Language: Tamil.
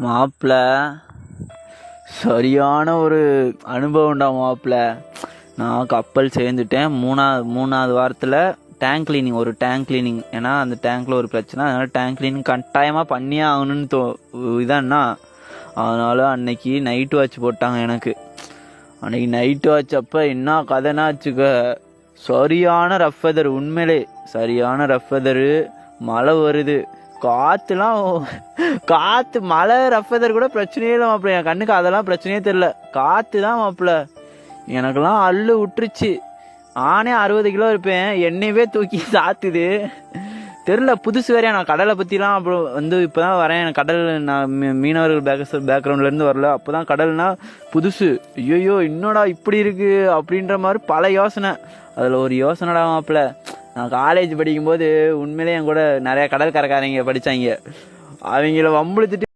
மாப்பிள்ள சரியான ஒரு அனுபவம்டா மாப்பிள்ள. நான் கப்பல் சேர்ந்துட்டேன். மூணாவது வாரத்தில் டேங்க் கிளீனிங், ஒரு டேங்க் கிளீனிங். ஏன்னா அந்த டேங்க்கில் ஒரு பிரச்சனை, அதனால் டேங்க் கிளீனிங் கட்டாயமாக பண்ணியே ஆகணும்னு இதான்னா. அதனால் அன்னைக்கு நைட்டு வாட்ச் போட்டாங்க எனக்கு. அன்னைக்கு நைட்டு வாட்ச் அப்போ என்ன கதைனா வச்சுக்க, சரியான ரஃப் வெதர். உண்மையிலே சரியான ரஃப் வெதரு. மழை வருது, காற்றுலாம் காற்று, மழை ரஃப் வெதர் கூட பிரச்சனையே இல்லை மாப்பிள்ள. என் கண்ணுக்கு அதெல்லாம் பிரச்சனையே தெரில. காற்று தான் மாப்பிள்ள எனக்கெல்லாம் அள்ளு விட்டுருச்சு. நானே 60 கிலோ இருப்பேன், என்னையவே தூக்கி சாத்துது. தெரில, புதுசு வேறையா. நான் கடலை பற்றிலாம் அப்புறம் இப்போ தான் வரேன். எனக்கு கடல், நான் மீனவர்கள் பேக்ரவுண்ட்லேருந்து வரல. அப்போ தான் கடல்னா புதுசு. ஐயோ என்னடா இப்படி இருக்குது அப்படின்ற மாதிரி பல யோசனை. அதில் ஒரு யோசனைடா மாப்பிள்ள, நான் காலேஜ் படிக்கும்போது உண்மையிலே என் கூட நிறையா கடற்கரைக்காரங்க படித்தாங்க. அவங்கள வம்புழுத்துட்டு